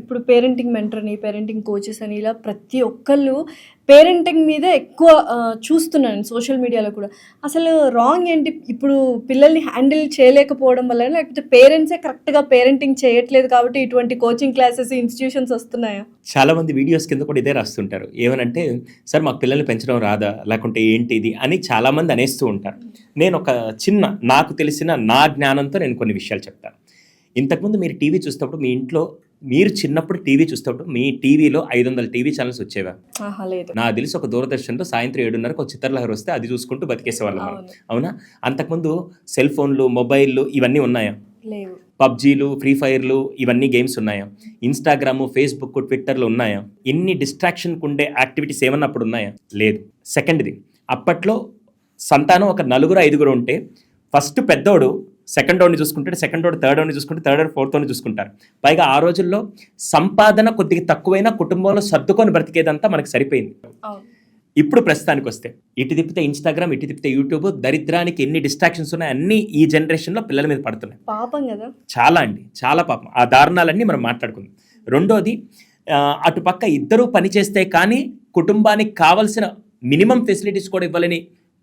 ఇప్పుడు parenting mentor అని, parenting coaches అని ఇలా ప్రతి ఒక్కళ్ళు పేరెంటింగ్ మీద ఎక్కువ చూస్తున్నాను సోషల్ మీడియాలో కూడా. అసలు రాంగ్ ఏంటి? ఇప్పుడు పిల్లల్ని హ్యాండిల్ చేయలేకపోవడం వల్ల, లేకపోతే పేరెంట్సే కరెక్ట్‌గా పేరెంటింగ్ చేయట్లేదు కాబట్టి ఇటువంటి కోచింగ్ క్లాసెస్, ఇన్‌స్టిట్యూషన్స్ వస్తున్నాయా? చాలా మంది వీడియోస్ కింద కూడా ఇదే రాస్తుంటారు. ఏమనంటే, సార్ మాకు పిల్లల్ని పెంచడం రాదా? లేకుంటే ఏంటి ఇది? అని చాలామంది అనేస్తూ ఉంటారు. నేను ఒక చిన్న నాకు తెలిసిన నా జ్ఞానంతో నేను కొన్ని విషయాలు చెప్తాను. ఇంతకుముందు మీరు టీవీ చూసేటప్పుడు మీ ఇంట్లో మీరు చిన్నప్పుడు టీవీ చూసేటప్పుడు మీ టీవీలో 500 టీవీ ఛానల్స్ వచ్చేవా? లేదు. నాకు తెలిసి ఒక దూరదర్శన్లో సాయంత్రం 7:30కి ఒక చిత్రలహరి వస్తే అది చూసుకుంటూ బతికేసేవాళ్ళం మనం. అవునా? అంతకుముందు సెల్ ఫోన్లు, మొబైల్లు ఇవన్నీ ఉన్నాయా? లేవు. పబ్జీలు, ఫ్రీ ఫైర్లు ఇవన్నీ గేమ్స్ ఉన్నాయా? ఇన్స్టాగ్రాము, ఫేస్బుక్, ట్విట్టర్లు ఉన్నాయా? ఇన్ని డిస్ట్రాక్షన్కి ఉండే యాక్టివిటీస్ ఏమన్నా అప్పుడు ఉన్నాయా? లేదు. సెకండ్ది, అప్పట్లో సంతానం ఒక 4-5 ఉంటే ఫస్ట్ పెద్దోడు సెకండ్ వాడిని చూసుకుంటాడు, సెకండ్ వాడు థర్డ్ వాడిని చూసుకుంటే, థర్డ్ వాడు ఫోర్త్ వాడిని చూసుకుంటారు. పైగా ఆ రోజుల్లో సంపాదన కొద్దిగా తక్కువైనా కుటుంబంలో సర్దుకొని బ్రతికేదంతా మనకు సరిపోయింది. ఇప్పుడు ప్రస్తుతానికి వస్తే ఇటు తిప్పితే ఇన్స్టాగ్రామ్, ఇటు తిప్పితే యూట్యూబ్, దరిద్రానికి ఎన్ని డిస్ట్రాక్షన్స్ ఉన్నాయి అన్నీ ఈ జనరేషన్లో పిల్లల మీద పడుతున్నాయి. పాపం కదా. చాలా అండి, చాలా పాపం. ఆ దారుణాలన్నీ మనం మాట్లాడుకుందాం. రెండోది, అటుపక్క ఇద్దరూ పనిచేస్తే కానీ కుటుంబానికి కావాల్సిన మినిమం ఫెసిలిటీస్ కూడా ఇవ్వాలని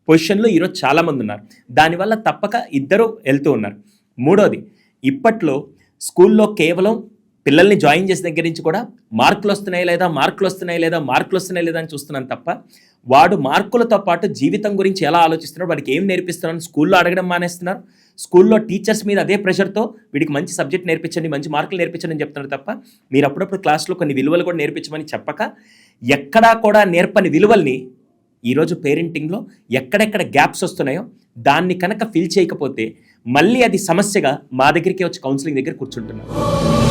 పొజిషన్లో ఈరోజు చాలామంది ఉన్నారు. దానివల్ల తప్పక ఇద్దరు వెళ్తూ ఉన్నారు. మూడోది, ఇప్పట్లో స్కూల్లో కేవలం పిల్లల్ని జాయిన్ చేసిన దగ్గర నుంచి కూడా మార్కులు వస్తున్నాయి లేదా అని చూస్తున్నాను తప్ప వాడు మార్కులతో పాటు జీవితం గురించి ఎలా ఆలోచిస్తున్నాడు, వాడికి ఏం నేర్పిస్తున్నాడు స్కూల్లో అడగడం మానేస్తున్నారు. స్కూల్లో టీచర్స్ మీద అదే ప్రెషర్తో వీడికి మంచి సబ్జెక్ట్ నేర్పించండి, మంచి మార్కులు నేర్పించండి అని చెప్తున్నారు తప్ప మీరు అప్పుడప్పుడు క్లాస్లో కొన్ని విలువలు కూడా నేర్పించమని చెప్పక ఎక్కడా కూడా నేర్పని విలువల్ని ఈరోజు పేరెంటింగ్లో ఎక్కడెక్కడ గ్యాప్స్ వస్తున్నాయో దాన్ని కనుక ఫిల్ చేయకపోతే మళ్ళీ అది సమస్యగా మా దగ్గరికి వచ్చి కౌన్సిలింగ్ దగ్గర కూర్చుంటున్నారు.